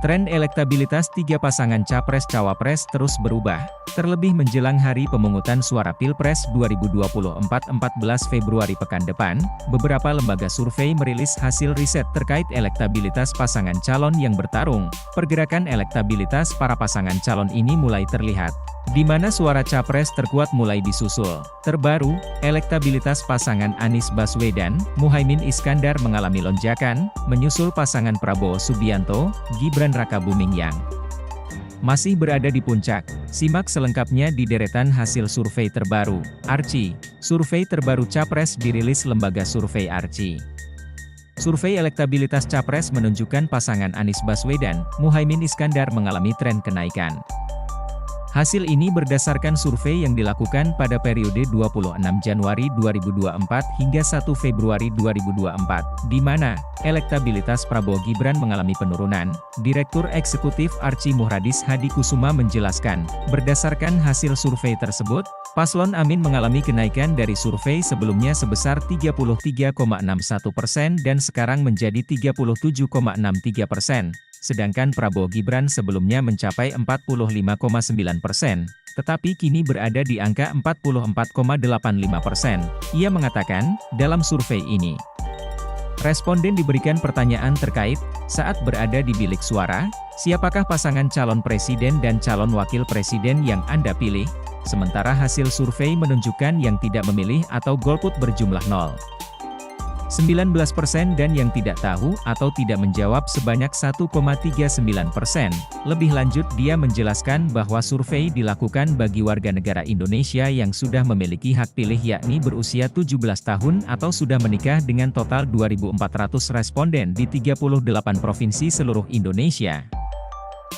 Tren elektabilitas tiga pasangan Capres-Cawapres terus berubah, terlebih menjelang hari pemungutan suara Pilpres 2024 14 Februari pekan depan. Beberapa lembaga survei merilis hasil riset terkait elektabilitas pasangan calon yang bertarung. Pergerakan elektabilitas para pasangan calon ini mulai terlihat, di mana suara Capres terkuat mulai disusul. Terbaru, elektabilitas pasangan Anies Baswedan, Muhaimin Iskandar mengalami lonjakan, menyusul pasangan Prabowo Subianto, Gibran Rakabuming yang masih berada di puncak. Simak selengkapnya di deretan hasil survei terbaru. Arci, survei terbaru Capres dirilis lembaga survei Arci. Survei elektabilitas Capres menunjukkan pasangan Anies Baswedan, Muhaimin Iskandar mengalami tren kenaikan. Hasil ini berdasarkan survei yang dilakukan pada periode 26 Januari 2024 hingga 1 Februari 2024, di mana elektabilitas Prabowo Gibran mengalami penurunan. Direktur Eksekutif Arci Muhradis Hadi Kusuma menjelaskan, berdasarkan hasil survei tersebut, Paslon Amin mengalami kenaikan dari survei sebelumnya sebesar 33,61% dan sekarang menjadi 37,63%. Sedangkan Prabowo Gibran sebelumnya mencapai 45,9%, tetapi kini berada di angka 44,85%. Ia mengatakan, dalam survei ini, responden diberikan pertanyaan terkait, saat berada di bilik suara, siapakah pasangan calon presiden dan calon wakil presiden yang Anda pilih? Sementara hasil survei menunjukkan yang tidak memilih atau golput berjumlah 0,19% dan yang tidak tahu atau tidak menjawab sebanyak 1,39%. Lebih lanjut dia menjelaskan bahwa survei dilakukan bagi warga negara Indonesia yang sudah memiliki hak pilih yakni berusia 17 tahun atau sudah menikah dengan total 2.400 responden di 38 provinsi seluruh Indonesia.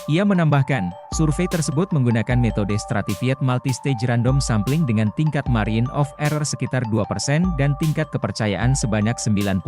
Ia menambahkan, survei tersebut menggunakan metode Stratified Multistage Random Sampling dengan tingkat margin of error sekitar 2% dan tingkat kepercayaan sebanyak 95%.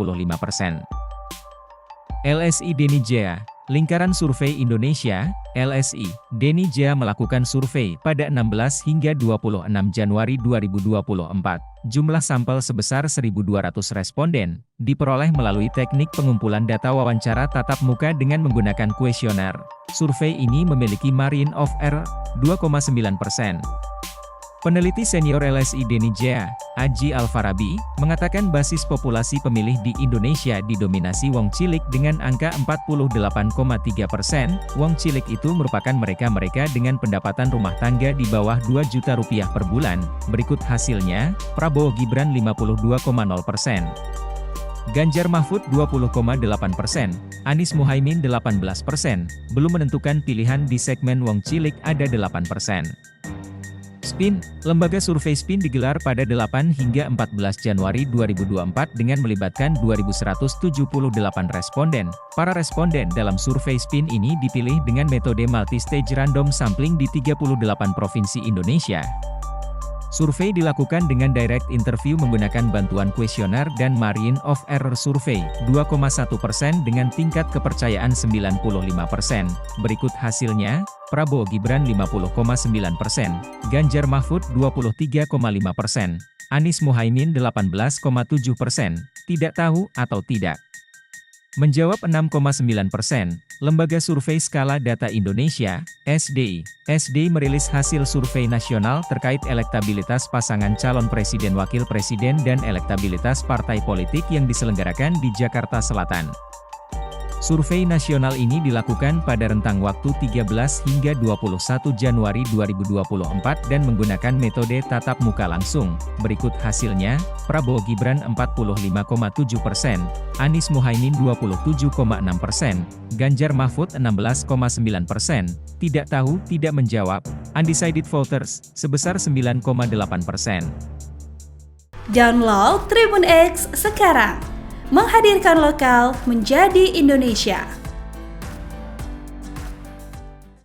LSI Denijaya, Lingkaran Survei Indonesia, LSI, Denijaya melakukan survei pada 16 hingga 26 Januari 2024. Jumlah sampel sebesar 1.200 responden, diperoleh melalui teknik pengumpulan data wawancara tatap muka dengan menggunakan kuesioner. Survei ini memiliki margin of error 2,9%. Peneliti senior LSI Denijaya, Aji Alfarabi, mengatakan basis populasi pemilih di Indonesia didominasi Wong Cilik dengan angka 48,3%. Wong Cilik itu merupakan mereka-mereka dengan pendapatan rumah tangga di bawah 2 juta rupiah per bulan. Berikut hasilnya, Prabowo Gibran 52,0%. Ganjar Mahfud 20,8%, Anies Muhaimin 18%, belum menentukan pilihan di segmen Wong Cilik ada 8%. SPIN, lembaga survei SPIN digelar pada 8 hingga 14 Januari 2024 dengan melibatkan 2.178 responden. Para responden dalam survei SPIN ini dipilih dengan metode multistage random sampling di 38 provinsi Indonesia. Survei dilakukan dengan direct interview menggunakan bantuan kuesioner dan margin of error survei 2,1% dengan tingkat kepercayaan 95%. Berikut hasilnya, Prabowo Gibran 50,9%, Ganjar Mahfud 23,5%, Anies Muhaimin 18,7%, tidak tahu atau tidak menjawab 6,9%. Lembaga Survei Skala Data Indonesia, SDI, merilis hasil survei nasional terkait elektabilitas pasangan calon presiden wakil presiden dan elektabilitas partai politik yang diselenggarakan di Jakarta Selatan. Survei nasional ini dilakukan pada rentang waktu 13 hingga 21 Januari 2024 dan menggunakan metode tatap muka langsung. Berikut hasilnya, Prabowo Gibran 45,7%, Anies Muhaimin 27,6%, Ganjar Mahfud 16,9%, tidak tahu tidak menjawab, undecided voters, sebesar 9,8%. Download Tribun X sekarang. Menghadirkan lokal menjadi Indonesia.